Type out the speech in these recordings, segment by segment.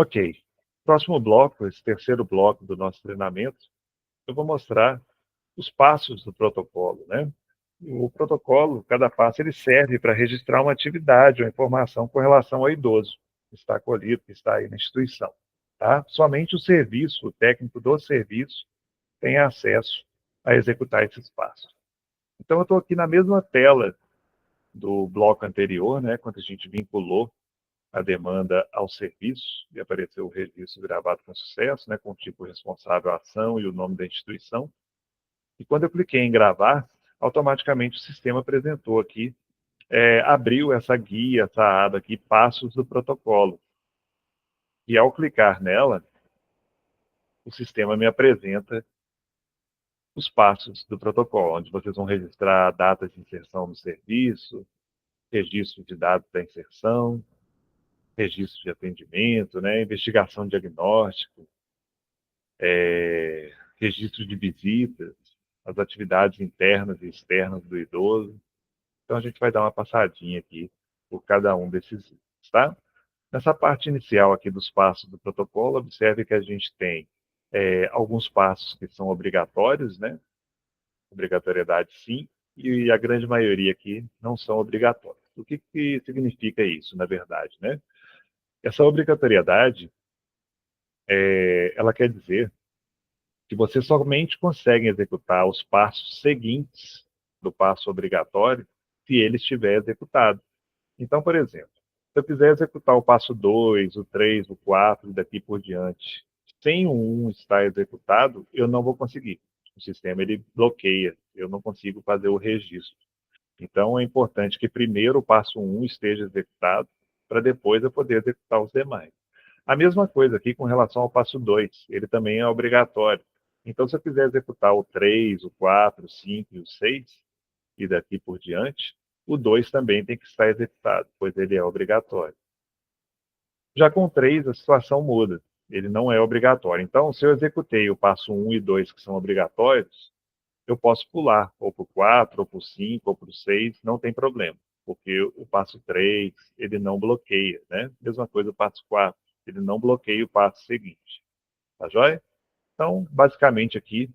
Ok. Próximo bloco, esse terceiro bloco do nosso treinamento, eu vou mostrar os passos do protocolo, né? O protocolo, cada passo, ele serve para registrar uma atividade ou informação com relação ao idoso que está acolhido, que está aí na instituição, tá? Somente o serviço, o técnico do serviço, tem acesso a executar esses passos. Então, eu estou aqui na mesma tela do bloco anterior, né? Quando a gente vinculou a demanda ao serviço e apareceu o registro gravado com sucesso, né? Com o tipo responsável, a ação e o nome da instituição. E quando eu cliquei em gravar, automaticamente o sistema apresentou aqui, abriu essa guia, essa aba aqui, passos do protocolo. E ao clicar nela, o sistema me apresenta os passos do protocolo, onde vocês vão registrar datas de inserção no serviço, registro de dados da inserção, registro de atendimento, né, investigação diagnóstico, registro de visitas, as atividades internas e externas do idoso. Então, a gente vai dar uma passadinha aqui por cada um desses itens, tá? Nessa parte inicial aqui dos passos do protocolo, observe que a gente tem alguns passos que são obrigatórios, né? Obrigatoriedade sim, e a grande maioria aqui não são obrigatórios. O que significa isso, na verdade, né? Essa obrigatoriedade, ela quer dizer que você somente consegue executar os passos seguintes do passo obrigatório se ele estiver executado. Então, por exemplo, se eu quiser executar o passo 2, o 3, o 4 e daqui por diante, sem o 1 estar executado, eu não vou conseguir. O sistema ele bloqueia, eu não consigo fazer o registro. Então, é importante que primeiro o passo 1 esteja executado, para depois eu poder executar os demais. A mesma coisa aqui com relação ao passo 2, ele também é obrigatório. Então, se eu quiser executar o 3, o 4, o 5 e o 6, e daqui por diante, o 2 também tem que estar executado, pois ele é obrigatório. Já com o 3, a situação muda. Ele não é obrigatório. Então, se eu executei o passo 1 e 2, que são obrigatórios, eu posso pular, ou para o 4, ou para o 5, ou para o 6, não tem problema. Porque o passo 3, ele não bloqueia, né? Mesma coisa o passo 4, ele não bloqueia o passo seguinte. Tá joia? Então, basicamente aqui,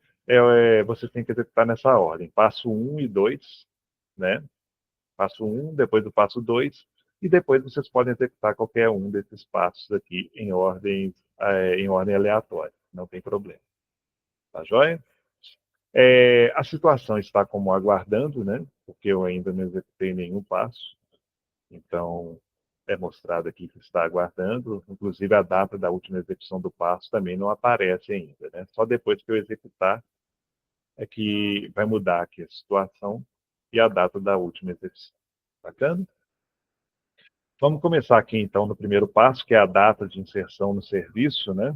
você tem que executar nessa ordem. Passo 1 e 2, né? Passo 1, depois do passo 2, e depois vocês podem executar qualquer um desses passos aqui em ordem aleatória. Não tem problema. Tá joia? A situação está como aguardando, né? Porque eu ainda não executei nenhum passo. Então, é mostrado aqui que está aguardando. Inclusive, a data da última execução do passo também não aparece ainda, né? Só depois que eu executar é que vai mudar aqui a situação e a data da última execução. Bacana? Vamos começar aqui, então, no primeiro passo, que é a data de inserção no serviço, né?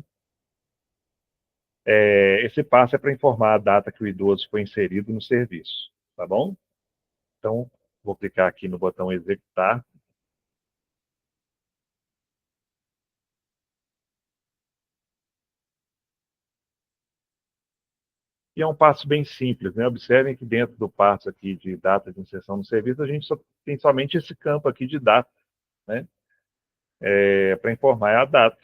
Esse passo é para informar a data que o idoso foi inserido no serviço, tá bom? Então, vou clicar aqui no botão executar. E é um passo bem simples, né? Observem que dentro do passo aqui de data de inserção no serviço, a gente tem somente esse campo aqui de data, né? Para informar a data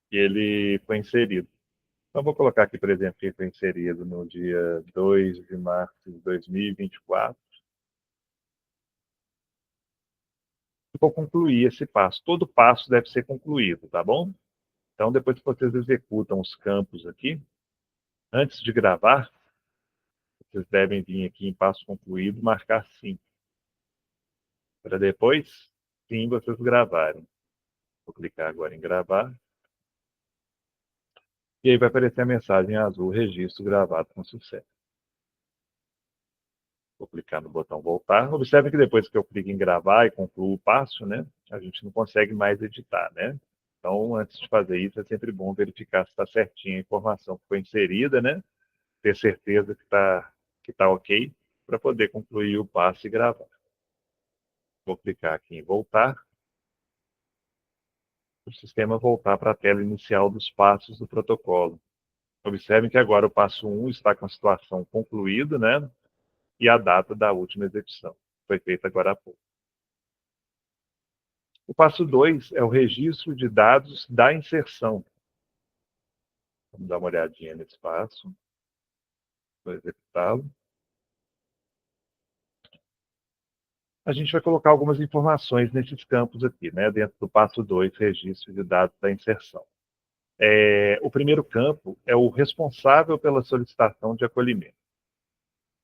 que ele foi inserido. Então, vou colocar aqui, por exemplo, que ele foi inserido no dia 2 de março de 2024. Vou concluir esse passo. Todo passo deve ser concluído, tá bom? Então, depois que vocês executam os campos aqui, antes de gravar, vocês devem vir aqui em passo concluído, marcar sim, para depois, sim, vocês gravarem. Vou clicar agora em gravar. E aí vai aparecer a mensagem azul, registro gravado com sucesso. Vou clicar no botão voltar. Observe que depois que eu clico em gravar e concluo o passo, né, a gente não consegue mais editar, né? Então, antes de fazer isso, é sempre bom verificar se está certinha a informação que foi inserida, né? Ter certeza que tá ok, para poder concluir o passo e gravar. Vou clicar aqui em voltar. O sistema voltar para a tela inicial dos passos do protocolo. Observem que agora o passo 1 está com a situação concluída, né? E a data da última execução. Foi feita agora há pouco. O passo 2 é o registro de dados da inserção. Vamos dar uma olhadinha nesse passo. Vou executá-lo. A gente vai colocar algumas informações nesses campos aqui, né, dentro do passo 2, registro de dados da inserção. O primeiro campo é o responsável pela solicitação de acolhimento.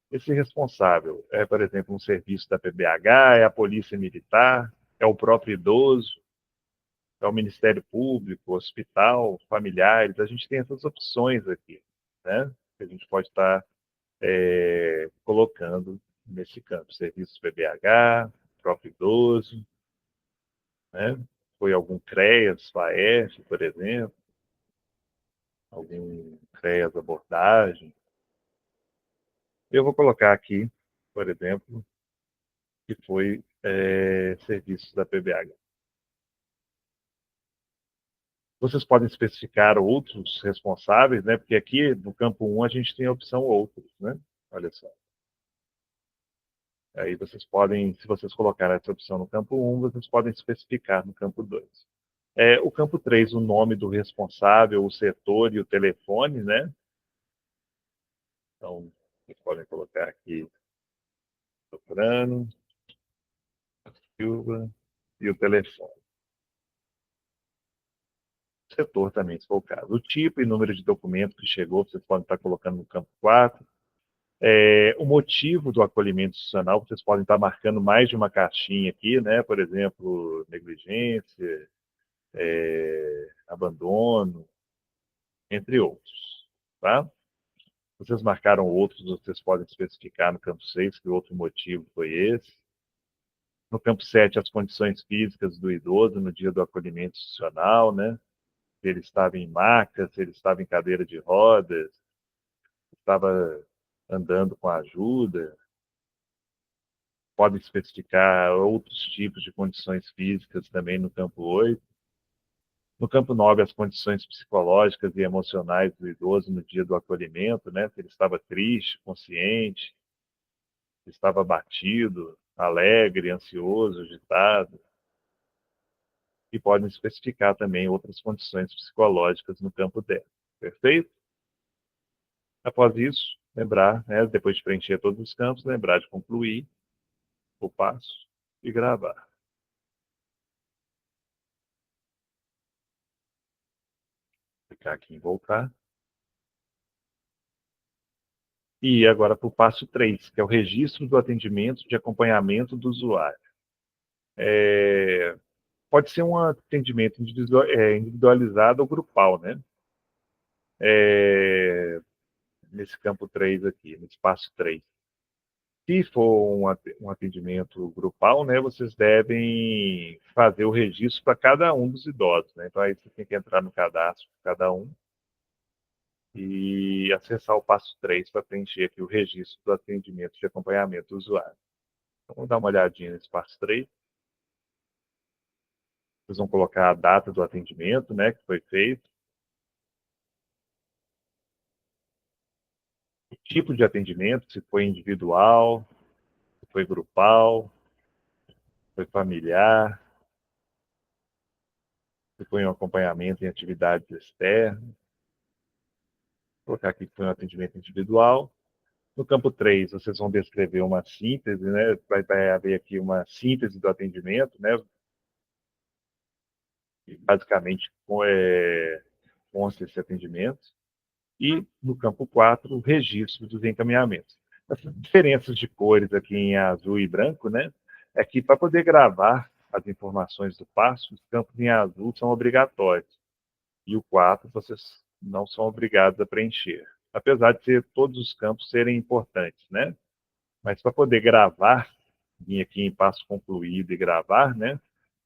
Esse responsável é, por exemplo, um serviço da PBH, é a Polícia Militar, é o próprio idoso, é o Ministério Público, hospital, familiares. A gente tem essas opções aqui, né, que a gente pode estar colocando nesse campo. Serviço PBH, próprio idoso, né? Foi algum CREAS, FAES, por exemplo, algum CREAS abordagem. Eu vou colocar aqui, por exemplo, que foi serviços da PBH. Vocês podem especificar outros responsáveis, né? Porque aqui no campo 1 a gente tem a opção outros, né? Olha só. Aí vocês podem, se vocês colocarem essa opção no campo 1, vocês podem especificar no campo 2. O campo 3, o nome do responsável, o setor e o telefone, né? Então, vocês podem colocar aqui Soprano, Silva e o telefone. O setor também, se for o caso. O tipo e número de documento que chegou, vocês podem estar colocando no campo 4. O motivo do acolhimento institucional, vocês podem estar marcando mais de uma caixinha aqui, né? Por exemplo, negligência, abandono, entre outros. Tá? Vocês marcaram outros, vocês podem especificar no campo 6 que o outro motivo foi esse. No campo 7, as condições físicas do idoso no dia do acolhimento institucional, né? Se ele estava em maca, se ele estava em cadeira de rodas, se estava andando com ajuda. Pode especificar outros tipos de condições físicas também no campo 8. No campo 9, as condições psicológicas e emocionais do idoso no dia do acolhimento, né? Se ele estava triste, consciente, se estava abatido, alegre, ansioso, agitado. E podem especificar também outras condições psicológicas no campo 10. Perfeito? Após isso, lembrar, né, depois de preencher todos os campos, lembrar de concluir o passo e gravar. Clicar aqui em voltar. E agora para o passo 3, que é o registro do atendimento de acompanhamento do usuário. Pode ser um atendimento individualizado ou grupal, né? Nesse campo 3 aqui, no passo 3. Se for um atendimento grupal, né, vocês devem fazer o registro para cada um dos idosos, né? Então aí você tem que entrar no cadastro de cada um e acessar o passo 3 para preencher aqui o registro do atendimento de acompanhamento do usuário. Então, vamos dar uma olhadinha nesse passo 3. Vocês vão colocar a data do atendimento, né, que foi feito, o tipo de atendimento, se foi individual, se foi grupal, se foi familiar, se foi um acompanhamento em atividades externas. Vou colocar aqui que foi um atendimento individual. No campo 3, vocês vão descrever uma síntese, né? Vai haver aqui uma síntese do atendimento, né? E basicamente, consta esse atendimento. E no campo 4, o registro dos encaminhamentos. Essas diferenças de cores aqui em azul e branco, né? É que para poder gravar as informações do passo, os campos em azul são obrigatórios. E o 4, vocês não são obrigados a preencher. Apesar de todos os campos serem importantes, né? Mas para poder gravar, vir aqui em passo concluído e gravar, né?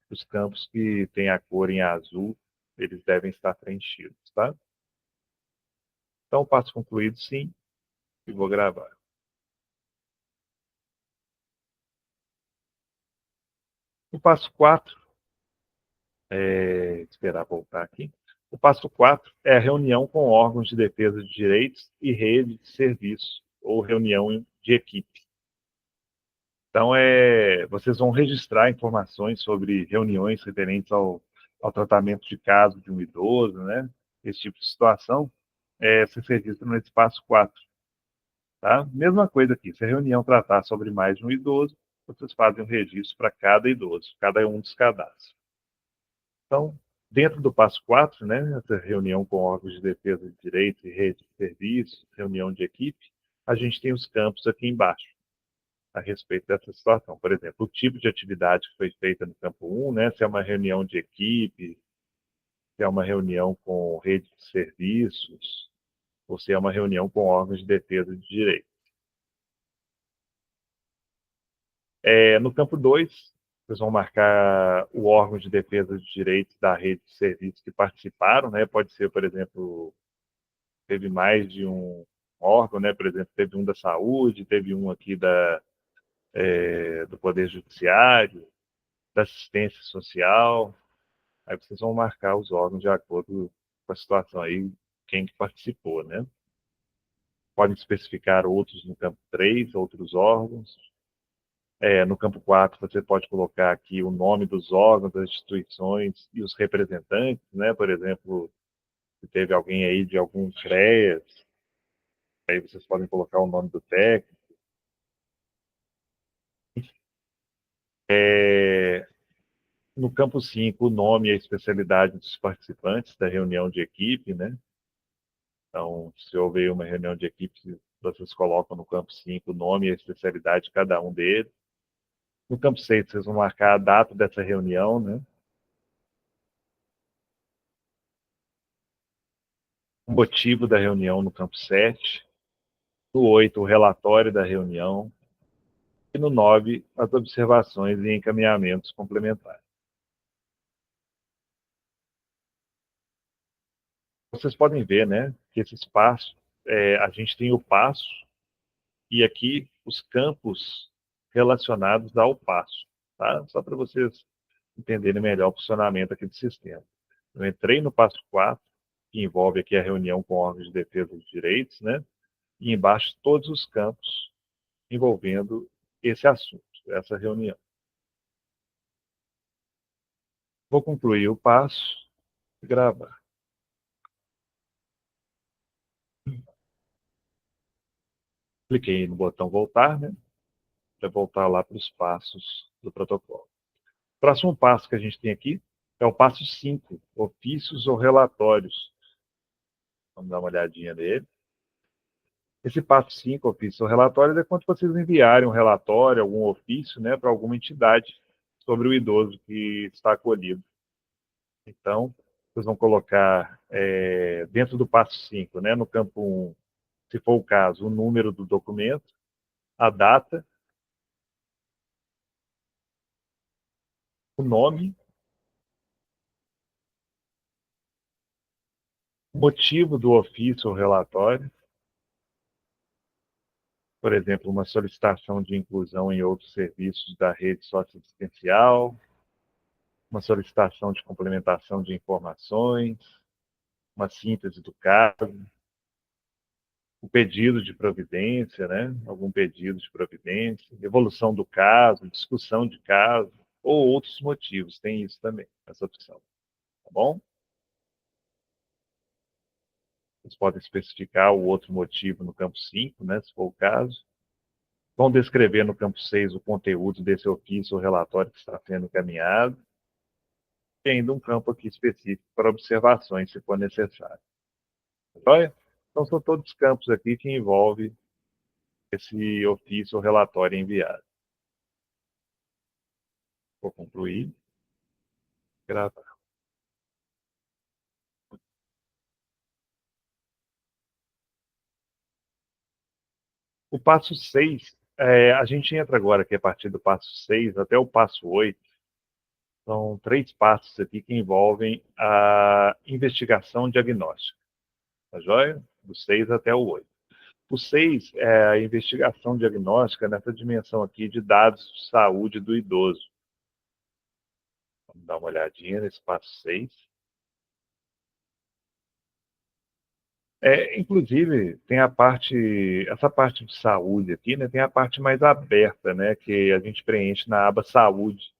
Os campos que têm a cor em azul, eles devem estar preenchidos, tá? Então, passo concluído, sim, e vou gravar. O passo 4, esperar voltar aqui. O passo 4 é a reunião com órgãos de defesa de direitos e rede de serviço, ou reunião de equipe. Então, vocês vão registrar informações sobre reuniões referentes ao tratamento de caso de um idoso, né? Esse tipo de situação, se registra no espaço 4, tá? Mesma coisa aqui, se a reunião tratar sobre mais de um idoso, vocês fazem um registro para cada idoso, cada um dos cadastros. Então, dentro do passo 4, né, essa reunião com órgãos de defesa de direitos e rede de serviços, reunião de equipe, a gente tem os campos aqui embaixo a respeito dessa situação. Por exemplo, o tipo de atividade que foi feita no campo 1, né, se é uma reunião de equipe, se é uma reunião com rede de serviços, ou se é uma reunião com órgãos de defesa de direitos. No campo 2, vocês vão marcar o órgão de defesa de direitos da rede de serviços que participaram, né? Pode ser, por exemplo, teve mais de um órgão, né? Por exemplo, teve um da saúde, teve um aqui do Poder Judiciário, da assistência social. Aí vocês vão marcar os órgãos de acordo com a situação aí, quem que participou, né? Podem especificar outros no campo 3, outros órgãos. No campo 4, você pode colocar aqui o nome dos órgãos, das instituições e os representantes, né? Por exemplo, se teve alguém aí de algum CREAS, aí vocês podem colocar o nome do técnico. É, no campo 5, o nome e a especialidade dos participantes da reunião de equipe, né? Então, se houver uma reunião de equipe, vocês colocam no campo 5 o nome e a especialidade de cada um deles. No campo 6, vocês vão marcar a data dessa reunião, né? O motivo da reunião no campo 7. No 8, o relatório da reunião. E no 9, as observações e encaminhamentos complementares. Vocês podem ver, né, que esse espaço, a gente tem o passo e aqui os campos relacionados ao passo, tá? Só para vocês entenderem melhor o funcionamento aqui do sistema. Eu entrei no passo 4, que envolve aqui a reunião com órgãos de defesa dos direitos, né? E embaixo todos os campos envolvendo esse assunto, essa reunião. Vou concluir o passo e gravar. Cliquei no botão voltar, né? Para voltar lá para os passos do protocolo. O próximo passo que a gente tem aqui é o passo 5, ofícios ou relatórios. Vamos dar uma olhadinha nele. Esse passo 5, ofício ou relatório, é quando vocês enviarem um relatório, algum ofício, né, para alguma entidade sobre o idoso que está acolhido. Então, vocês vão colocar dentro do passo 5, né, no campo 1, se for o caso, o número do documento, a data, o nome, o motivo do ofício ou relatório, por exemplo, uma solicitação de inclusão em outros serviços da rede socioassistencial, uma solicitação de complementação de informações, uma síntese do caso, o pedido de providência, né? Algum pedido de providência, evolução do caso, discussão de caso, ou outros motivos. Tem isso também, essa opção. Tá bom? Vocês podem especificar o outro motivo no campo 5, né? Se for o caso. Vão descrever no campo 6 o conteúdo desse ofício ou relatório que está sendo encaminhado. E ainda um campo aqui específico para observações, se for necessário. Joia? Então, são todos os campos aqui que envolvem esse ofício ou relatório enviado. Vou concluir. Gravar. O passo 6, a gente entra agora aqui a partir do passo 6 até o passo 8. São 3 passos aqui que envolvem a investigação diagnóstica. Tá joia? Do 6 até o 8. O 6 é a investigação diagnóstica nessa dimensão aqui de dados de saúde do idoso. Vamos dar uma olhadinha nesse passo 6. Inclusive, tem essa parte de saúde aqui, né, tem a parte mais aberta, né, que a gente preenche na aba saúde,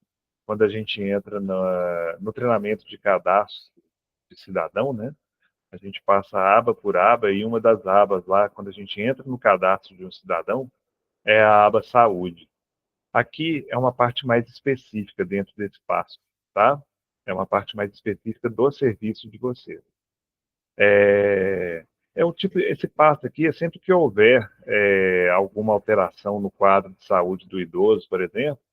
quando a gente entra no treinamento de cadastro de cidadão, né, a gente passa aba por aba e uma das abas lá, quando a gente entra no cadastro de um cidadão, é a aba saúde. Aqui é uma parte mais específica dentro desse passo, tá? É uma parte mais específica do serviço de você. É, esse passo aqui é sempre que houver alguma alteração no quadro de saúde do idoso, por exemplo,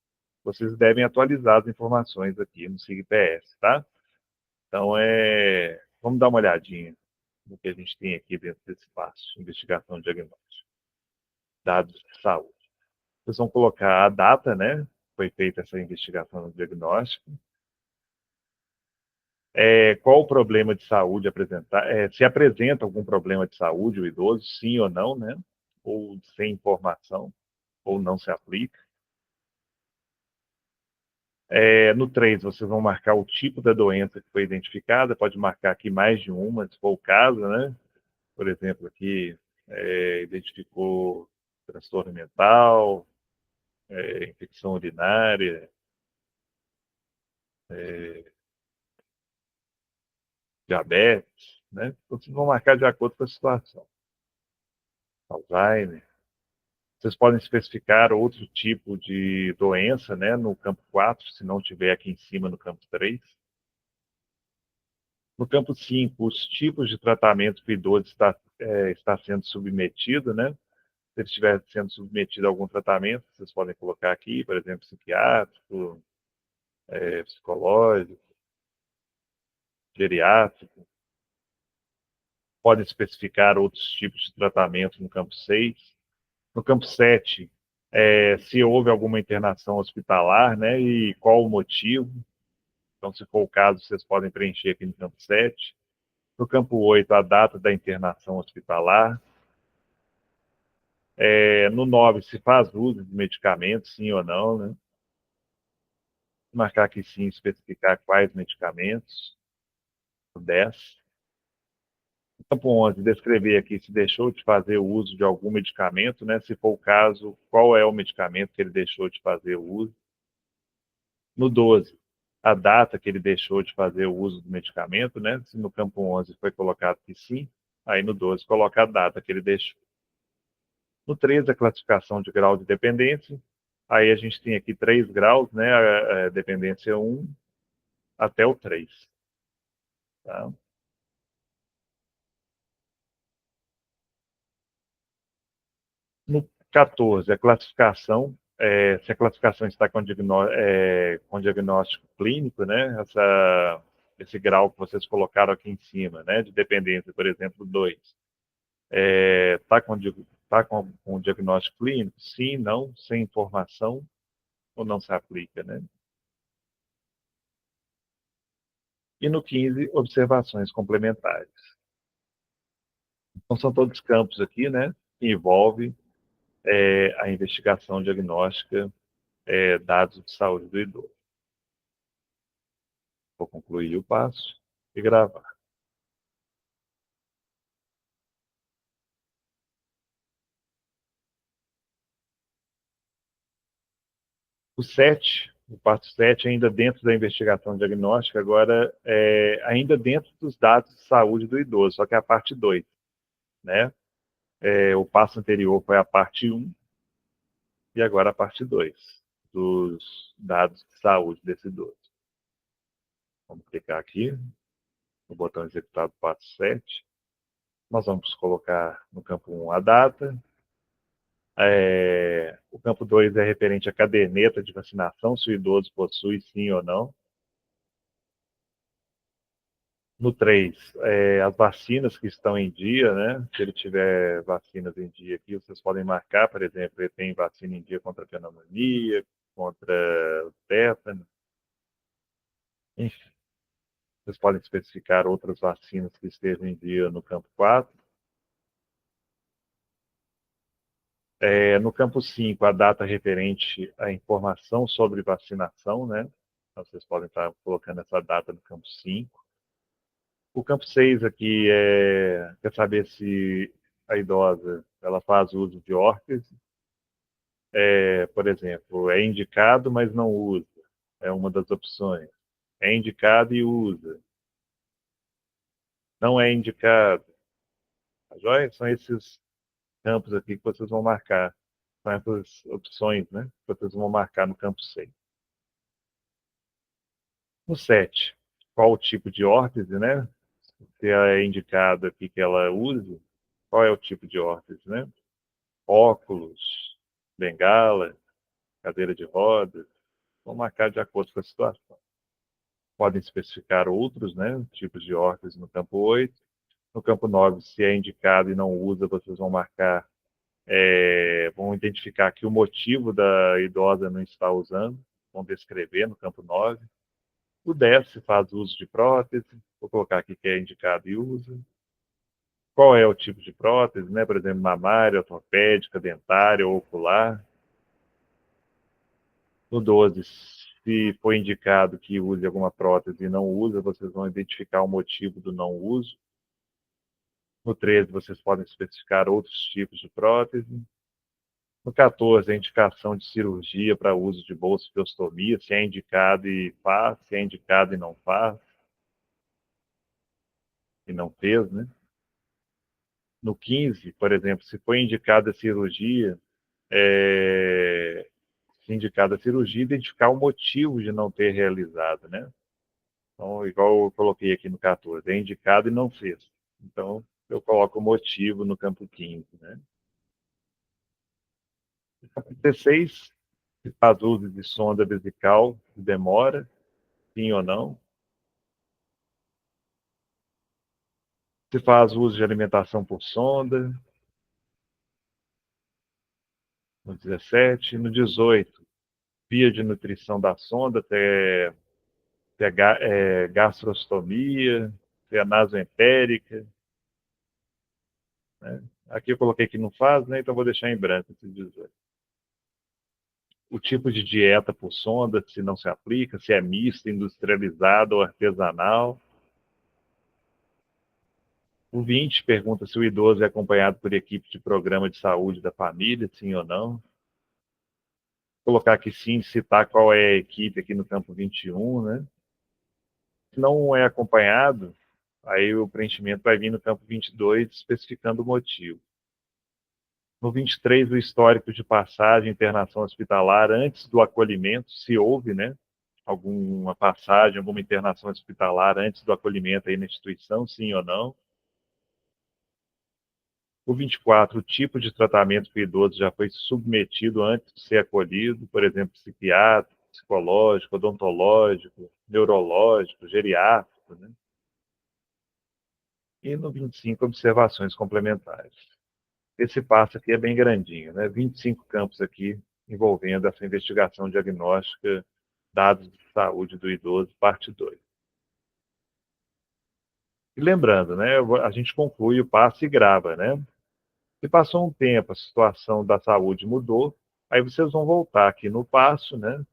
vocês devem atualizar as informações aqui no SIGPS, tá? Então, vamos dar uma olhadinha no que a gente tem aqui dentro desse passo, investigação diagnóstica, dados de saúde. Vocês vão colocar a data, né? Foi feita essa investigação diagnóstica. Qual o problema de saúde apresentar? Se apresenta algum problema de saúde o idoso, sim ou não, né? Ou sem informação, ou não se aplica. No 3, vocês vão marcar o tipo da doença que foi identificada, pode marcar aqui mais de uma, se for o caso, né? Por exemplo, aqui identificou transtorno mental, infecção urinária, é, diabetes, né? Então, vocês vão marcar de acordo com a situação. Alzheimer. Vocês podem especificar outro tipo de doença, né, no campo 4, se não tiver aqui em cima no campo 3. No campo 5, os tipos de tratamento que o idoso está sendo submetido, né? Se ele estiver sendo submetido a algum tratamento, vocês podem colocar aqui, por exemplo, psiquiátrico, psicológico, geriátrico. Pode especificar outros tipos de tratamento no campo 6. No campo 7, se houve alguma internação hospitalar, né, e qual o motivo. Então, se for o caso, vocês podem preencher aqui no campo 7. No campo 8, a data da internação hospitalar. No 9, se faz uso de medicamentos, sim ou não, né? Marcar aqui sim, especificar quais medicamentos. No 10. No campo 11, descrever aqui se deixou de fazer o uso de algum medicamento, né? Se for o caso, qual é o medicamento que ele deixou de fazer o uso. No 12, a data que ele deixou de fazer o uso do medicamento, né? Se no campo 11 foi colocado que sim, aí no 12 coloca a data que ele deixou. No 13, a classificação de grau de dependência. Aí a gente tem aqui 3 graus, né? A dependência 1 até o 3. Tá? No 14, a classificação, se a classificação está com diagnóstico clínico, né? Esse grau que vocês colocaram aqui em cima, né? De dependência, por exemplo, 2. Está com diagnóstico clínico? Sim, não, sem informação, ou não se aplica, né? E no 15, observações complementares. Então, são todos campos aqui, né, que envolvem a investigação diagnóstica, dados de saúde do idoso. Vou concluir o passo e gravar. O passo 7, ainda dentro da investigação diagnóstica, agora ainda dentro dos dados de saúde do idoso, só que é a parte 2, né? O passo anterior foi a parte 1 e agora a parte 2 dos dados de saúde desse idoso. Vamos clicar aqui no botão executado passo 7. Nós vamos colocar no campo 1 a data. O campo 2 é referente à caderneta de vacinação, se o idoso possui sim ou não. No 3, as vacinas que estão em dia, né? Se ele tiver vacinas em dia aqui, vocês podem marcar, por exemplo, ele tem vacina em dia contra a pneumonia, contra o tétano, enfim. Vocês podem especificar outras vacinas que estejam em dia no campo 4. No campo 5, a data referente à informação sobre vacinação, né? Então, vocês podem estar colocando essa data no campo 5. O campo 6 aqui quer saber se a idosa ela faz uso de órtese, por exemplo, é indicado, mas não usa. É uma das opções. É indicado e usa. Não é indicado. Tá joia? São esses campos aqui que vocês vão marcar. São essas opções, né? Que vocês vão marcar no campo 6. No 7, qual o tipo de órtese, né? Se é indicado aqui que ela use, qual é o tipo de órtese, né? Óculos, bengala, cadeira de rodas, vão marcar de acordo com a situação. Podem especificar outros, né, tipos de órtese no campo 8. No campo 9, se é indicado e não usa, vocês vão marcar, vão identificar que o motivo da idosa não estar usando, vão descrever no campo 9. O 10, se faz uso de prótese, vou colocar aqui que é indicado e usa. Qual é o tipo de prótese, né? Por exemplo, mamária, ortopédica, dentária ou ocular. No 12, se for indicado que use alguma prótese e não usa, vocês vão identificar o motivo do não uso. No 13, vocês podem especificar outros tipos de prótese. No 14, a indicação de cirurgia para uso de bolsofiostomia, se é indicado e faz, se é indicado e não faz, e não fez, né? No 15, por exemplo, se foi indicada a cirurgia, se indicada a cirurgia, identificar o motivo de não ter realizado, né? Então, igual eu coloquei aqui no 14, é indicado e não fez. Então, eu coloco o motivo no campo 15, né? No campo 16, se faz uso de sonda vesical, demora, sim ou não. Se faz uso de alimentação por sonda, no 17. No 18, via de nutrição da sonda, se é gastrostomia, se é nasoentérica, né? Aqui eu coloquei que não faz, né? Então vou deixar em branco esse 18. O tipo de dieta por sonda, se não se aplica, se é mista, industrializada ou artesanal. O 20 pergunta se o idoso é acompanhado por equipe de programa de saúde da família, sim ou não. Vou colocar aqui sim, citar qual é a equipe aqui no campo 21, né? Se não é acompanhado, aí o preenchimento vai vir no campo 22, especificando o motivo. No 23, o histórico de passagem, internação hospitalar antes do acolhimento, se houve, né? Alguma passagem, alguma internação hospitalar antes do acolhimento aí na instituição, sim ou não. O 24, o tipo de tratamento que o idoso já foi submetido antes de ser acolhido, por exemplo, psiquiátrico, psicológico, odontológico, neurológico, geriátrico, né? E no 25, observações complementares. Esse passo aqui é bem grandinho, né? 25 campos aqui envolvendo essa investigação diagnóstica, dados de saúde do idoso, parte 2. E lembrando, né, a gente conclui o passo e grava, né? Se passou um tempo, a situação da saúde mudou, aí vocês vão voltar aqui no passo, né?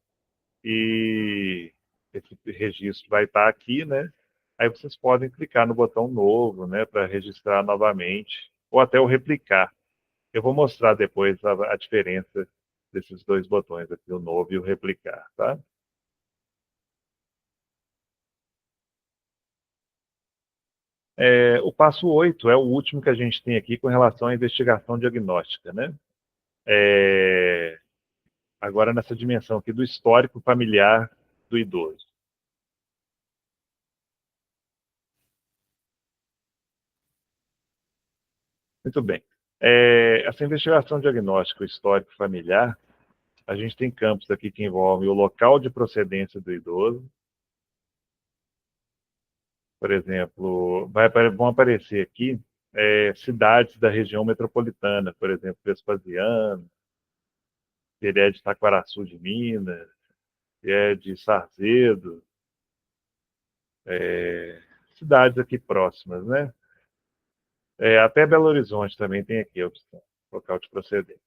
E esse registro vai estar aqui, né? Aí vocês podem clicar no botão novo, né, para registrar novamente, ou até o replicar. Eu vou mostrar depois a diferença desses dois botões aqui, o novo e o replicar, tá? O passo 8 é o último que a gente tem aqui com relação à investigação diagnóstica, né? É, agora nessa dimensão aqui do histórico familiar do idoso. Muito bem. Essa investigação diagnóstica, o histórico familiar, a gente tem campos aqui que envolvem o local de procedência do idoso, por exemplo, vão aparecer aqui cidades da região metropolitana, por exemplo, Vespasiano, se ele é de Taquaraçu de Minas, se é de Sarzedo, cidades aqui próximas, né? Até Belo Horizonte também tem aqui a opção, local de procedência.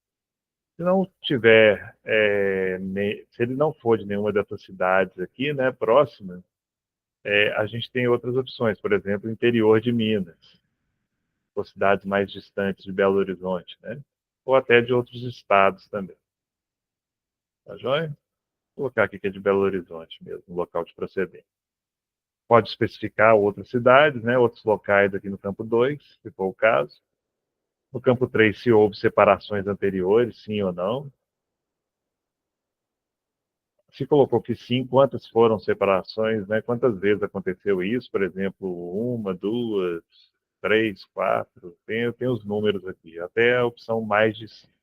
Se não tiver, se ele não for de nenhuma dessas cidades aqui, né, próximas, A gente tem outras opções, por exemplo, interior de Minas, ou cidades mais distantes de Belo Horizonte, né? Ou até de outros estados também. Tá joia? Vou colocar aqui que é de Belo Horizonte mesmo, o local de procedência. Pode especificar outras cidades, né? Outros locais aqui no campo 2, se for o caso. No campo 3, se houve separações anteriores, sim ou não. Se colocou que sim, quantas foram separações, né? Quantas vezes aconteceu isso? Por exemplo, uma, duas, três, quatro. Tem os números aqui, até a opção mais de cinco.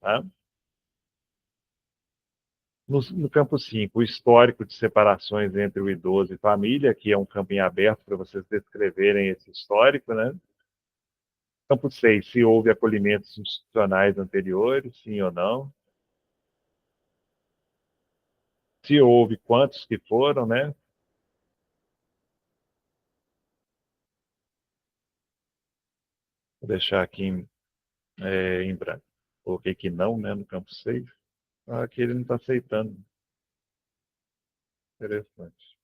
Tá? No campo 5, o histórico de separações entre o idoso e família, que é um campo em aberto para vocês descreverem esse histórico, né? Campo 6, se houve acolhimentos institucionais anteriores, sim ou não. Se houve, quantos que foram, né? Vou deixar aqui em branco. Coloquei que não, né, no campo 6. Aqui ele não está aceitando. Interessante.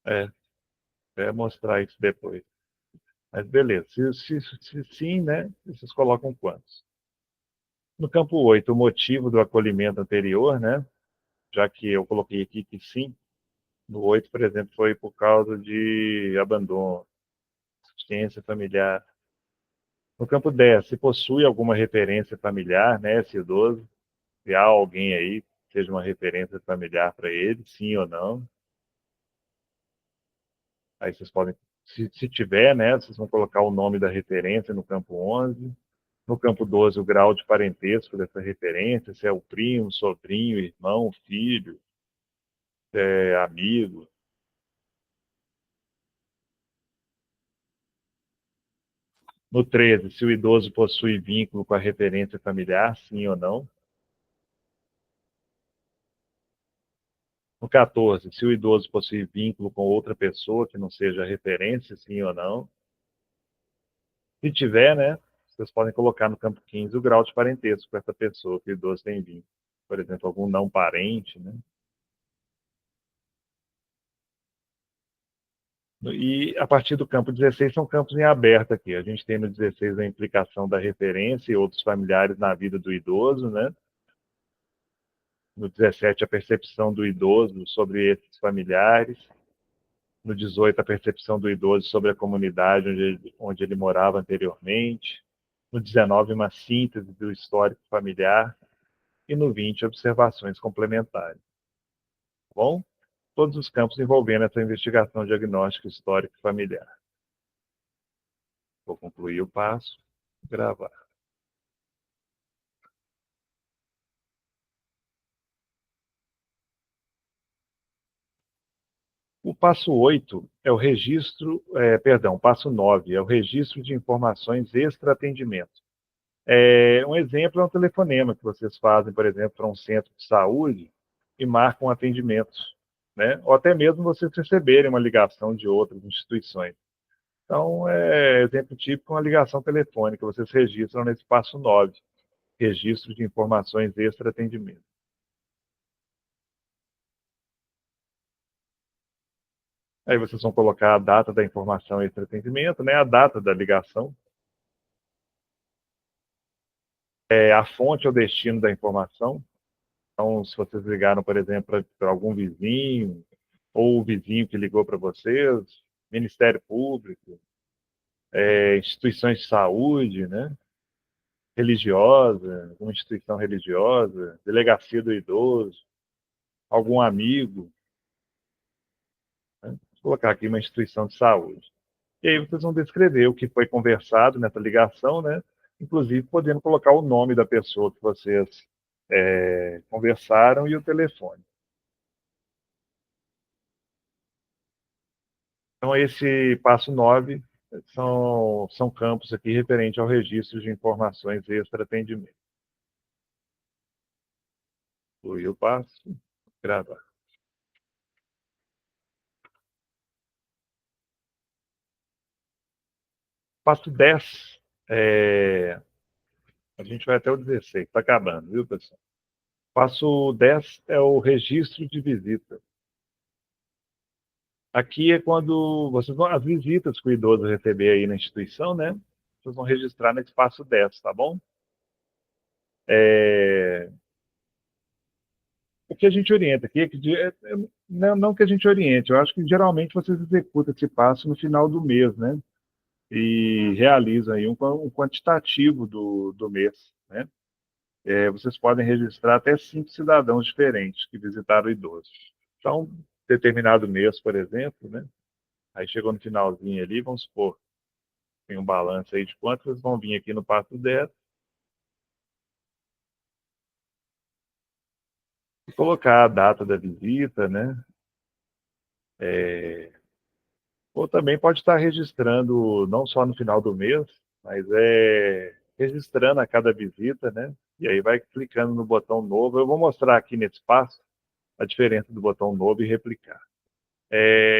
É, é mostrar isso depois. Mas beleza. Se sim, né? Vocês colocam quantos? No campo 8, o motivo do acolhimento anterior, né? Já que eu coloquei aqui que sim. No 8, por exemplo, foi por causa de abandono, assistência familiar. No campo 10, se possui alguma referência familiar, né? Esse idoso, se há alguém aí que seja uma referência familiar para ele, sim ou não. Aí vocês podem, se tiver, né? Vocês vão colocar o nome da referência no campo 11. No campo 12, o grau de parentesco dessa referência, se é o primo, sobrinho, irmão, filho, se é amigo. No 13, se o idoso possui vínculo com a referência familiar, sim ou não. No 14, se o idoso possui vínculo com outra pessoa que não seja referência, sim ou não. Se tiver, né, vocês podem colocar no campo 15 o grau de parentesco com essa pessoa que o idoso tem vínculo. Por exemplo, algum não parente, né? E a partir do campo 16 são campos em aberto aqui. A gente tem no 16 a implicação da referência e outros familiares na vida do idoso, né? No 17 a percepção do idoso sobre esses familiares. No 18 a percepção do idoso sobre a comunidade onde ele morava anteriormente. No 19 uma síntese do histórico familiar. E no 20 observações complementares. Tá bom? Todos os campos envolvendo essa investigação diagnóstica histórica familiar. Vou concluir o passo, gravar. O passo 8 é o registro, perdão, o passo 9 é o registro de informações extra-atendimento. Um exemplo é um telefonema que vocês fazem, por exemplo, para um centro de saúde e marcam atendimentos, né? Ou até mesmo vocês receberem uma ligação de outras instituições. Então, exemplo típico, uma ligação telefônica, vocês registram nesse passo 9, registro de informações extra-atendimento. Aí vocês vão colocar a data da informação extra-atendimento, né? A data da ligação, a fonte ou destino da informação. Então, se vocês ligaram, por exemplo, para algum vizinho, ou o vizinho que ligou para vocês, Ministério Público, instituições de saúde, né? Religiosa, alguma instituição religiosa, delegacia do idoso, algum amigo, né? Vou colocar aqui uma instituição de saúde. E aí vocês vão descrever o que foi conversado nessa ligação, né? Inclusive podendo colocar o nome da pessoa que vocês conversaram e o telefone. Então, esse passo 9 são campos aqui referentes ao registro de informações extra-atendimento. Fluir o passo, gravar. Passo 10 A gente vai até o 16, está acabando, viu, pessoal? Passo 10 é o registro de visita. Aqui é quando vocês vão, as visitas que o idoso receber aí na instituição, né? Vocês vão registrar no espaço 10, tá bom? É, o que a gente orienta aqui é que não que a gente oriente, eu acho que geralmente vocês executam esse passo no final do mês, né? E realizam aí um quantitativo do mês, né? Vocês podem registrar até 5 cidadãos diferentes que visitaram o idoso. Então, determinado mês, por exemplo, né? Aí chegou no finalzinho ali, vamos supor, tem um balanço aí de quantos eles vão vir aqui no passo 10 e colocar a data da visita, né? É, ou também pode estar registrando, não só no final do mês, mas registrando a cada visita, né? E aí vai clicando no botão novo. Eu vou mostrar aqui nesse passo a diferença do botão novo e replicar.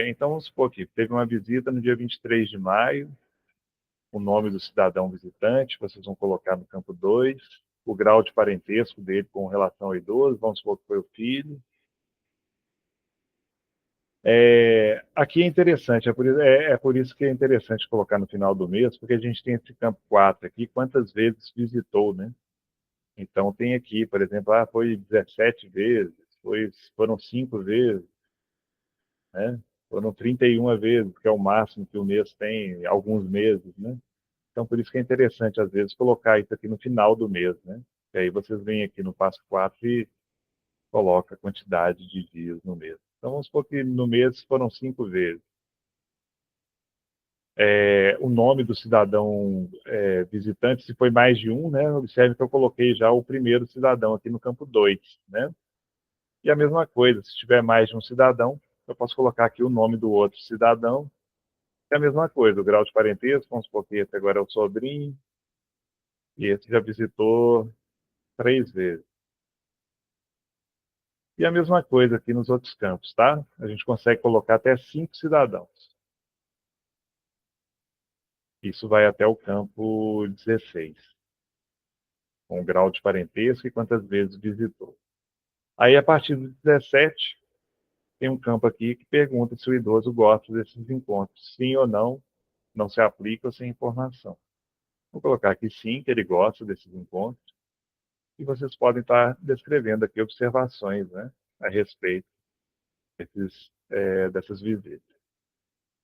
Então, vamos supor que teve uma visita no dia 23 de maio, o nome do cidadão visitante, vocês vão colocar no campo 2, o grau de parentesco dele com relação ao idoso, vamos supor que foi o filho. Aqui é interessante, é por isso que é interessante colocar no final do mês, porque a gente tem esse campo 4 aqui, quantas vezes visitou, né? Então tem aqui, por exemplo, foi 17 vezes, foram 5 vezes, né? Foram 31 vezes, que é o máximo que o mês tem, alguns meses, né? Então, por isso que é interessante, às vezes, colocar isso aqui no final do mês, né? E aí vocês vêm aqui no passo 4 e colocam a quantidade de dias no mês. Então, vamos supor que no mês foram 5 vezes. O nome do cidadão visitante, se foi mais de um, né? Observe que eu coloquei já o primeiro cidadão aqui no campo 2, né? E a mesma coisa, se tiver mais de um cidadão, eu posso colocar aqui o nome do outro cidadão. É a mesma coisa, o grau de parentesco, vamos supor que esse agora é o sobrinho, e esse já visitou 3 vezes. E a mesma coisa aqui nos outros campos, tá? A gente consegue colocar até 5 cidadãos. Isso vai até o campo 16, com o grau de parentesco e quantas vezes visitou. Aí, a partir do 17, tem um campo aqui que pergunta se o idoso gosta desses encontros. Sim ou não, não se aplica sem informação. Vou colocar aqui sim, que ele gosta desses encontros. E vocês podem estar descrevendo aqui observações, né, a respeito dessas visitas.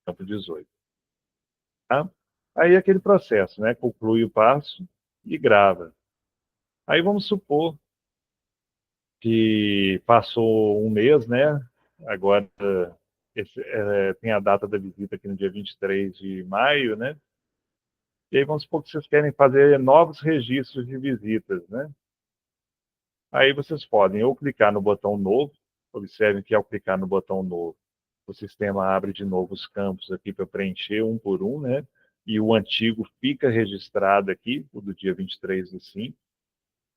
Campo 18. Tá? Aí aquele processo, né? Conclui o passo e grava. Aí vamos supor que passou um mês, né? Agora tem a data da visita aqui no dia 23 de maio, né? E aí vamos supor que vocês querem fazer novos registros de visitas, né? Aí vocês podem ou clicar no botão novo, observem que ao clicar no botão novo, o sistema abre de novo os campos aqui para preencher um por um, né? E o antigo fica registrado aqui, o do dia 23 do 5,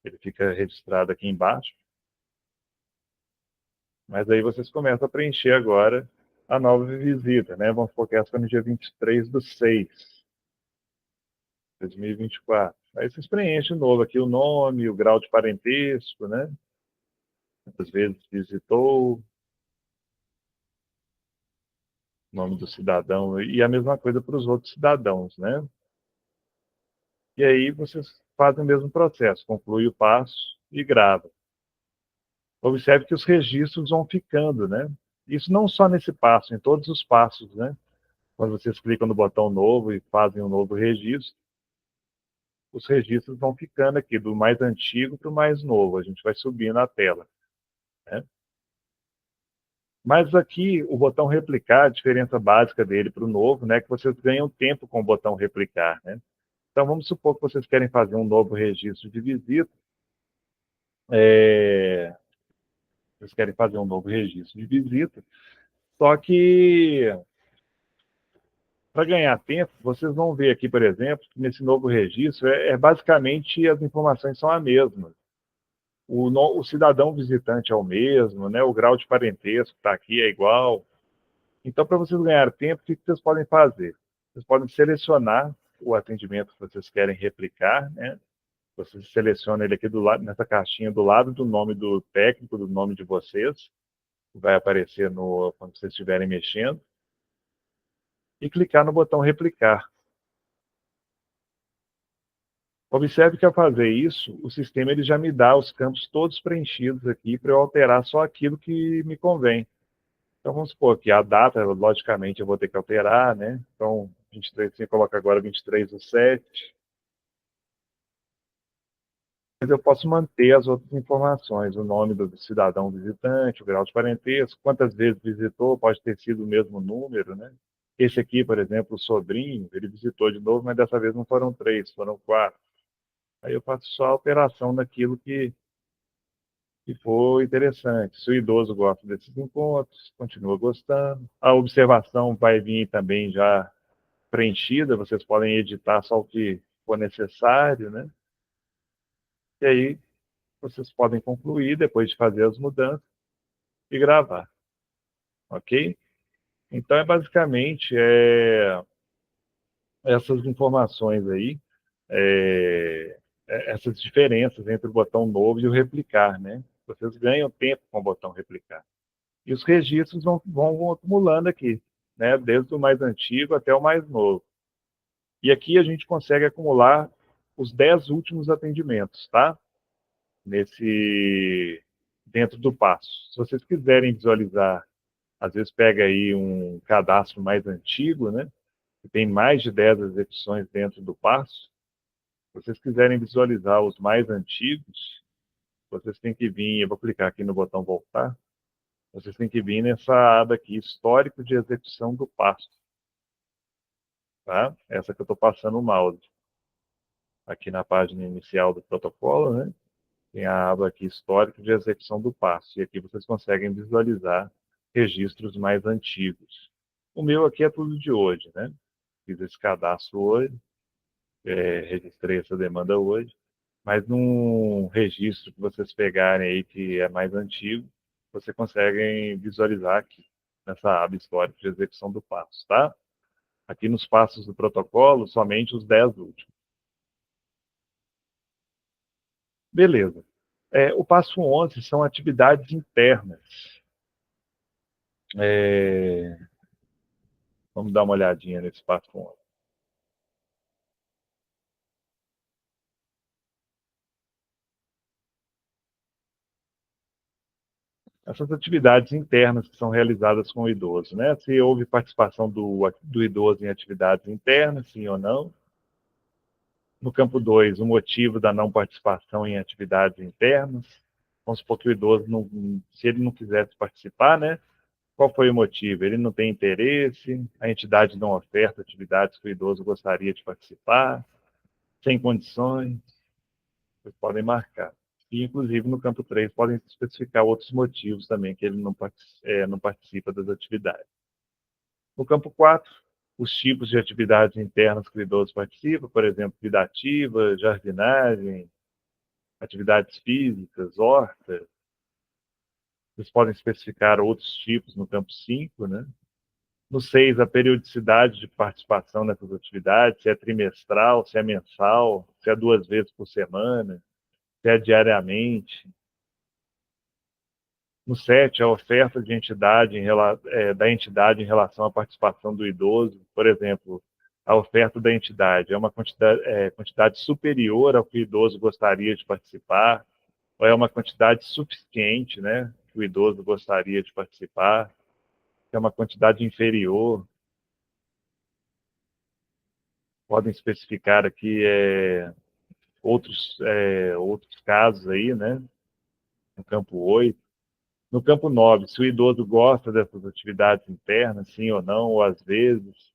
ele fica registrado aqui embaixo. Mas aí vocês começam a preencher agora a nova visita, né? Vamos supor que essa foi no dia 23 do 6, 2024. Aí vocês preenchem de novo aqui o nome, o grau de parentesco, né? Quantas vezes visitou, nome do cidadão, e a mesma coisa para os outros cidadãos, né? E aí vocês fazem o mesmo processo, conclui o passo e grava. Observe que os registros vão ficando, né? Isso não só nesse passo, em todos os passos, né? Quando vocês clicam no botão novo e fazem um novo registro, os registros vão ficando aqui, do mais antigo para o mais novo. A gente vai subindo a tela, né? Mas aqui, o botão replicar, a diferença básica dele para o novo, né? É que vocês ganham tempo com o botão replicar, né? Então, vamos supor que vocês querem fazer um novo registro de visita. Vocês querem fazer um novo registro de visita. Só que, para ganhar tempo, vocês vão ver aqui, por exemplo, que nesse novo registro, basicamente as informações são as mesmas. O cidadão visitante é o mesmo, né? O grau de parentesco está aqui, é igual. Então, para vocês ganharem tempo, o que vocês podem fazer? Vocês podem selecionar o atendimento que vocês querem replicar, né? Você seleciona ele aqui do lado, nessa caixinha do lado do nome do técnico, do nome de vocês, vai aparecer quando vocês estiverem mexendo, e clicar no botão replicar. Observe que ao fazer isso, o sistema ele já me dá os campos todos preenchidos aqui para eu alterar só aquilo que me convém. Então vamos supor que a data, logicamente, eu vou ter que alterar, né? Então, 23, você coloca agora 23/7. Mas eu posso manter as outras informações, o nome do cidadão visitante, o grau de parentesco, quantas vezes visitou, pode ter sido o mesmo número, né? Esse aqui, por exemplo, o sobrinho, ele visitou de novo, mas dessa vez não foram 3, foram 4. Aí eu faço só a alteração daquilo que for interessante. Se o idoso gosta desses encontros, continua gostando. A observação vai vir também já preenchida, vocês podem editar só o que for necessário, né? E aí vocês podem concluir depois de fazer as mudanças e gravar, ok? Então é basicamente essas informações aí, é, essas diferenças entre o botão novo e o replicar, né? Vocês ganham tempo com o botão replicar. E os registros vão acumulando aqui, né? Desde o mais antigo até o mais novo. E aqui a gente consegue acumular os 10 últimos atendimentos, tá? Dentro do passo. Se vocês quiserem visualizar, às vezes pega aí um cadastro mais antigo, né? Que tem mais de 10 execuções dentro do passo. Se vocês quiserem visualizar os mais antigos, vocês têm que vir, eu vou clicar aqui no botão voltar, vocês têm que vir nessa aba aqui, histórico de execução do passo, tá? Essa que eu estou passando o mouse. Aqui na página inicial do protocolo, né? Tem a aba aqui, histórico de execução do passo. E aqui vocês conseguem visualizar registros mais antigos. O meu aqui é tudo de hoje, né? Fiz esse cadastro hoje, registrei essa demanda hoje. Mas num registro que vocês pegarem aí que é mais antigo, vocês conseguem visualizar aqui, nessa aba histórica de execução do passo, tá? Aqui nos passos do protocolo, somente os 10 últimos. Beleza. O passo 11 são atividades internas. É, Vamos dar uma olhadinha nesse passo 11. Essas atividades internas que são realizadas com o idoso, né? Se houve participação do idoso em atividades internas, sim ou não. No campo 2, o motivo da não participação em atividades internas. Vamos supor que o idoso, se ele não quisesse participar, né? Qual foi o motivo? Ele não tem interesse, a entidade não oferta atividades que o idoso gostaria de participar, sem condições, vocês podem marcar. E, inclusive, no campo 3, podem especificar outros motivos também que ele não participa das atividades. No campo 4, os tipos de atividades internas que o idoso participa, por exemplo, vida ativa, jardinagem, atividades físicas, horta. Vocês podem especificar outros tipos no campo 5, né? No 6, a periodicidade de participação nessas atividades, se é trimestral, se é mensal, se é 2 vezes por semana, se é diariamente. No 7, a oferta de da entidade em relação à participação do idoso. Por exemplo, a oferta da entidade é uma quantidade superior ao que o idoso gostaria de participar, ou é uma quantidade suficiente, né, que o idoso gostaria de participar, é uma quantidade inferior. Podem especificar aqui outros casos aí, né, no campo 8. No campo 9, se o idoso gosta dessas atividades internas, sim ou não, ou às vezes.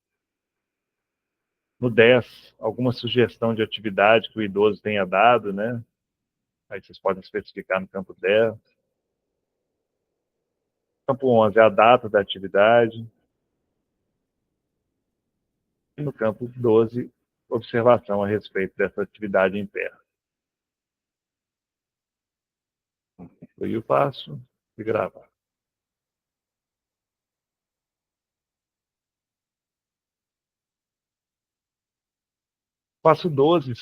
No 10, alguma sugestão de atividade que o idoso tenha dado, né? Aí vocês podem especificar no campo 10. Campo 11, a data da atividade. E no campo 12, observação a respeito dessa atividade interna. Aí eu passo e gravar. Passo 12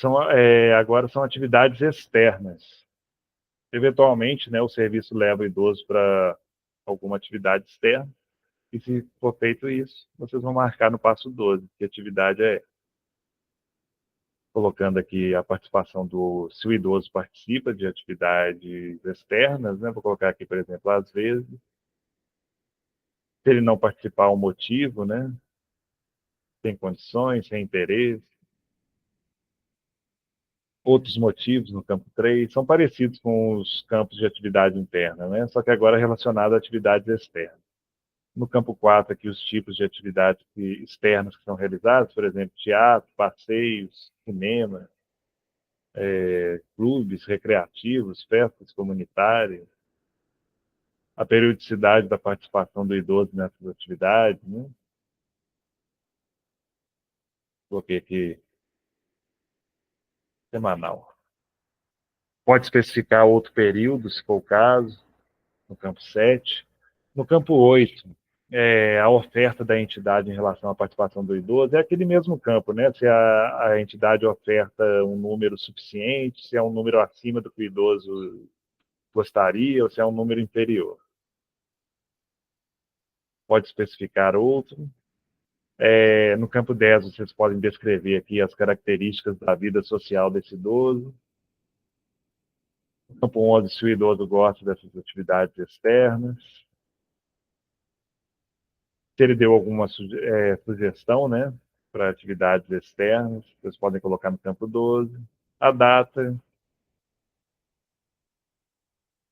agora são atividades externas. Eventualmente, né, o serviço leva o idoso para alguma atividade externa, e se for feito isso, vocês vão marcar no passo 12, que atividade é, colocando aqui a participação se o idoso participa de atividades externas, né, vou colocar aqui, por exemplo, às vezes, se ele não participar, o motivo, né, tem condições, sem interesse, outros motivos no campo 3 são parecidos com os campos de atividade interna, né, só que agora relacionado a atividades externas. No campo 4, aqui, os tipos de atividades externas que são realizadas, por exemplo, teatro, passeios, cinema, clubes recreativos, festas comunitárias, a periodicidade da participação do idoso nessas atividades, né? Coloquei aqui semanal. Pode especificar outro período, se for o caso, no campo 7. No campo 8, a oferta da entidade em relação à participação do idoso é aquele mesmo campo, né? Se a entidade oferta um número suficiente, se é um número acima do que o idoso gostaria, ou se é um número inferior. Pode especificar outro. No campo 10, vocês podem descrever aqui as características da vida social desse idoso. No campo 11, se o idoso gosta dessas atividades externas. Se ele deu alguma sugestão, né, para atividades externas, vocês podem colocar no campo 12, a data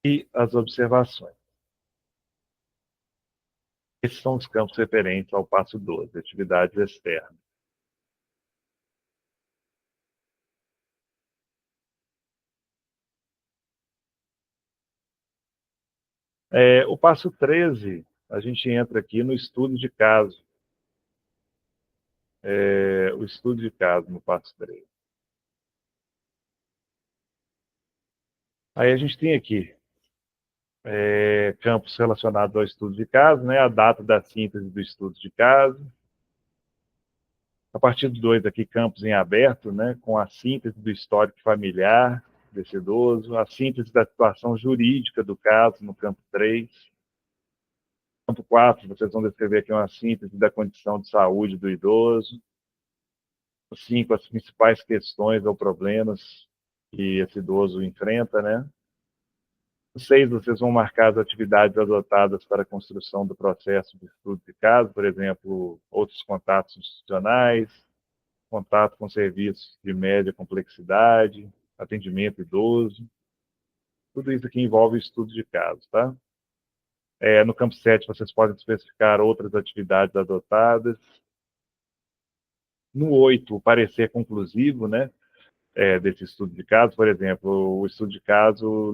e as observações. Esses são os campos referentes ao passo 12, atividades externas. O passo 13, a gente entra aqui no estudo de caso. O estudo de caso no passo 13. Aí a gente tem aqui campos relacionados ao estudo de caso, né? A data da síntese do estudo de caso. A partir do 2 aqui, campos em aberto, né? Com a síntese do histórico familiar desse idoso, a síntese da situação jurídica do caso no campo 3. Campo 4, vocês vão descrever aqui uma síntese da condição de saúde do idoso. 5, as principais questões ou problemas que esse idoso enfrenta, né? 6, vocês vão marcar as atividades adotadas para a construção do processo de estudo de caso, por exemplo, outros contatos institucionais, contato com serviços de média complexidade, atendimento idoso, tudo isso aqui envolve o estudo de caso, tá? No campo 7, vocês podem especificar outras atividades adotadas. No 8, o parecer conclusivo, né, desse estudo de caso, por exemplo, o estudo de caso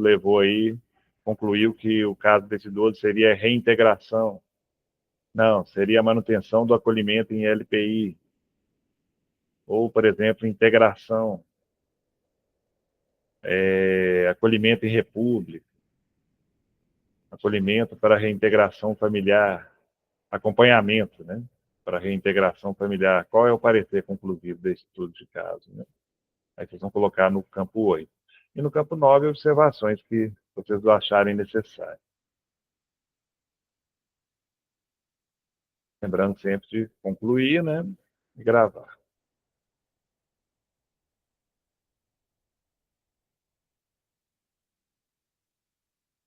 concluiu que o caso desse idoso seria reintegração. Não, seria a manutenção do acolhimento em LPI. Ou, por exemplo, integração, acolhimento em república, acolhimento para reintegração familiar, acompanhamento, né, para reintegração familiar. Qual é o parecer conclusivo desse estudo de caso, né? Aí vocês vão colocar no campo 8. E no campo 9, observações que vocês acharem necessárias. Lembrando sempre de concluir, né, e gravar.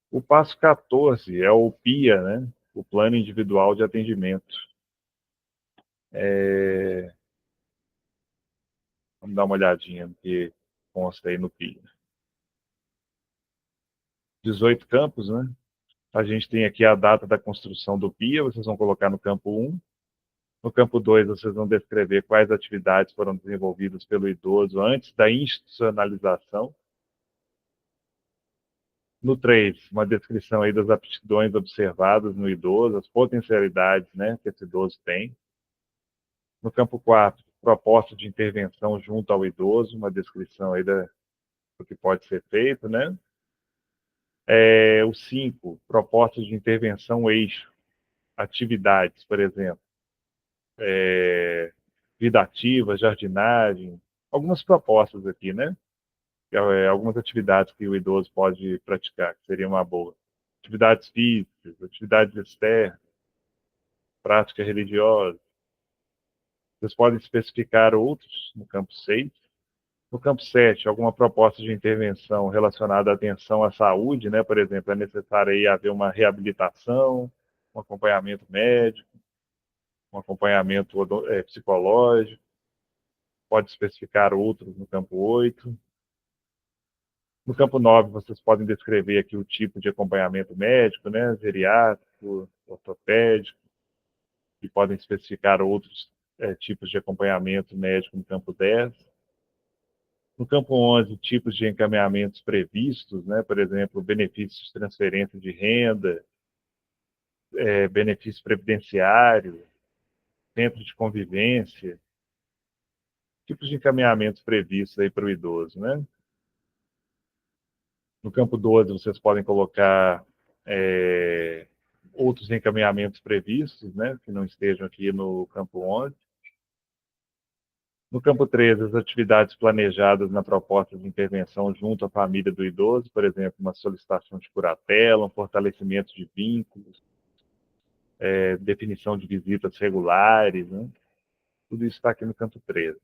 O passo 14 é o PIA, né, o Plano Individual de Atendimento. Vamos dar uma olhadinha no que consta aí no PIA. 18 campos, né? A gente tem aqui a data da construção do PIA, vocês vão colocar no campo 1. No campo 2, vocês vão descrever quais atividades foram desenvolvidas pelo idoso antes da institucionalização. No 3, uma descrição aí das aptidões observadas no idoso, as potencialidades, né, que esse idoso tem. No campo 4, proposta de intervenção junto ao idoso, uma descrição aí do que pode ser feito, né? O 5, propostas de intervenção eixo, atividades, por exemplo, vida ativa, jardinagem, algumas propostas aqui, né? Algumas atividades que o idoso pode praticar, que seria uma boa. Atividades físicas, atividades externas, prática religiosa. Vocês podem especificar outros no campo 6. No campo 7, alguma proposta de intervenção relacionada à atenção à saúde, né? Por exemplo, é necessário aí haver uma reabilitação, um acompanhamento médico, um acompanhamento psicológico. Pode especificar outros no campo 8. No campo 9, vocês podem descrever aqui o tipo de acompanhamento médico, né? Geriátrico, ortopédico, e podem especificar outros tipos de acompanhamento médico no campo 10. No campo 11, tipos de encaminhamentos previstos, né? Por exemplo, benefícios de transferência de renda, benefício previdenciário, centro de convivência, tipos de encaminhamentos previstos aí para o idoso, né? No campo 12, vocês podem colocar outros encaminhamentos previstos, né, que não estejam aqui no campo 11. No campo 13, as atividades planejadas na proposta de intervenção junto à família do idoso, por exemplo, uma solicitação de curatela, um fortalecimento de vínculos, definição de visitas regulares, né? Tudo isso está aqui no campo 13.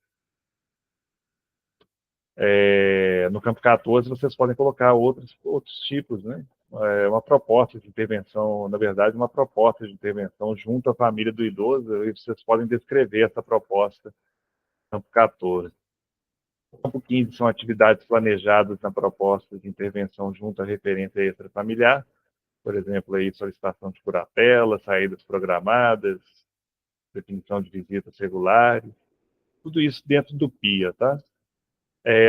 No campo 14, vocês podem colocar outros tipos, né? Uma proposta de intervenção, na verdade, uma proposta de intervenção junto à família do idoso, e vocês podem descrever essa proposta no campo 14. No campo 15 são atividades planejadas na proposta de intervenção junto à referência extrafamiliar, por exemplo, aí, solicitação de curatela, saídas programadas, definição de visitas regulares, tudo isso dentro do PIA, tá?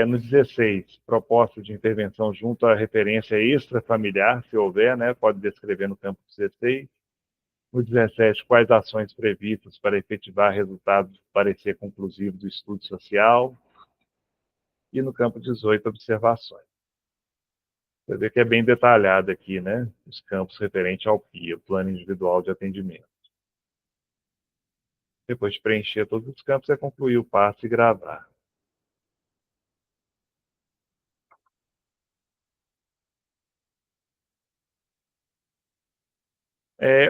No 16, proposta de intervenção junto à referência extrafamiliar, se houver, né? Pode descrever no campo 16. No 17, quais ações previstas para efetivar resultados do parecer conclusivo do estudo social. E no campo 18, observações. Você vê que é bem detalhado aqui, né? Os campos referentes ao PIA, Plano Individual de Atendimento. Depois de preencher todos os campos, é concluir o passo e gravar.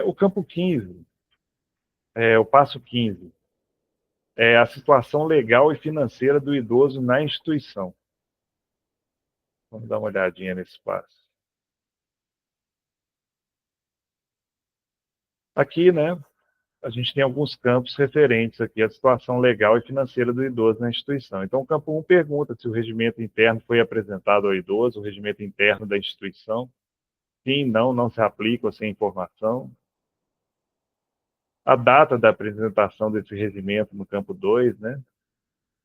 O campo 15, o passo 15, é a situação legal e financeira do idoso na instituição. Vamos dar uma olhadinha nesse passo. Aqui, né, a gente tem alguns campos referentes aqui à situação legal e financeira do idoso na instituição. Então, o campo 1 pergunta se o regimento interno foi apresentado ao idoso, o regimento interno da instituição. Sim, não se aplica sem informação. A data da apresentação desse regimento no campo 2, né?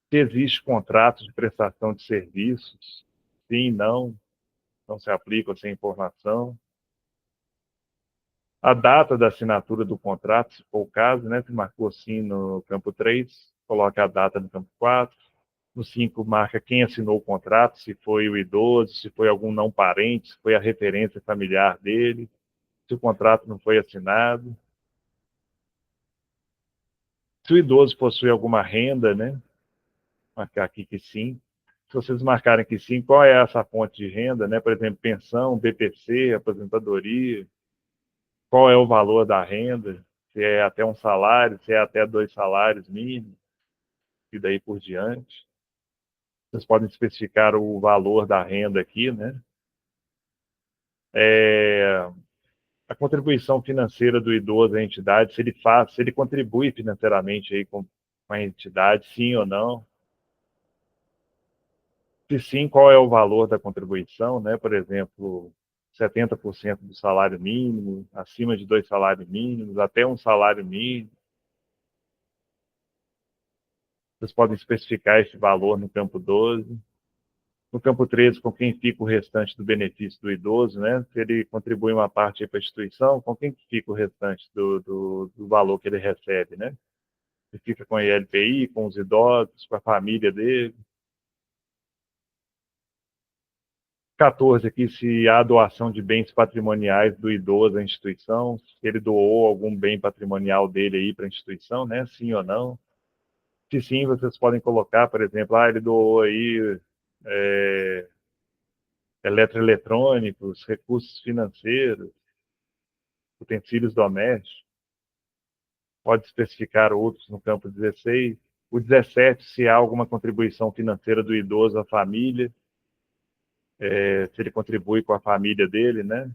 Se existe contrato de prestação de serviços. Sim, não se aplica sem informação. A data da assinatura do contrato, se for o caso, né? Se marcou sim no campo 3, coloca a data no campo 4. No 5, marca quem assinou o contrato, se foi o idoso, se foi algum não parente, se foi a referência familiar dele, se o contrato não foi assinado. Se o idoso possui alguma renda, né? Marcar aqui que sim. Se vocês marcarem que sim, qual é essa fonte de renda, né? Por exemplo, pensão, BPC, aposentadoria, qual é o valor da renda, se é até um salário, se é até 2 salários mínimos, e daí por diante. Vocês podem especificar o valor da renda aqui, né? A contribuição financeira do idoso à entidade, se ele contribui financeiramente aí com a entidade, sim ou não. Se sim, qual é o valor da contribuição, né? Por exemplo, 70% do salário mínimo, acima de 2 salários mínimos, até um salário mínimo. Vocês podem especificar esse valor no campo 12. No campo 13, com quem fica o restante do benefício do idoso, né? Se ele contribui uma parte para a instituição, com quem fica o restante do valor que ele recebe, né? Ele fica com a ILPI, com os idosos, com a família dele. 14 aqui, se há doação de bens patrimoniais do idoso à instituição, se ele doou algum bem patrimonial dele aí para a instituição, né? Sim ou não. Se sim, vocês podem colocar, por exemplo, ele doou aí eletroeletrônicos, recursos financeiros, utensílios domésticos. Pode especificar outros no campo 16. O 17, se há alguma contribuição financeira do idoso à família, se ele contribui com a família dele, né?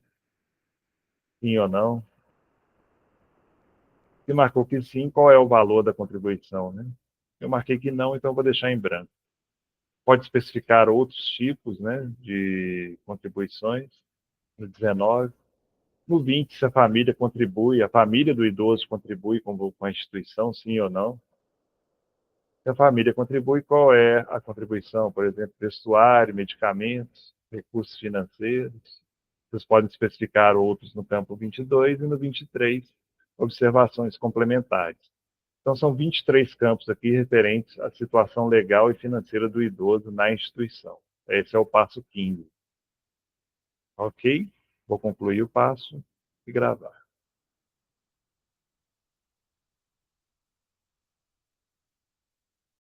Sim ou não. Se marcou que sim, qual é o valor da contribuição, né? Eu marquei que não, então vou deixar em branco. Pode especificar outros tipos, né, de contribuições. No 19. No 20, se a família contribui, a família do idoso contribui com a instituição, sim ou não. Se a família contribui, qual é a contribuição? Por exemplo, vestuário, medicamentos, recursos financeiros. Vocês podem especificar outros no campo 22 e no 23, observações complementares. Então, são 23 campos aqui referentes à situação legal e financeira do idoso na instituição. Esse é o passo 15. Ok? Vou concluir o passo e gravar.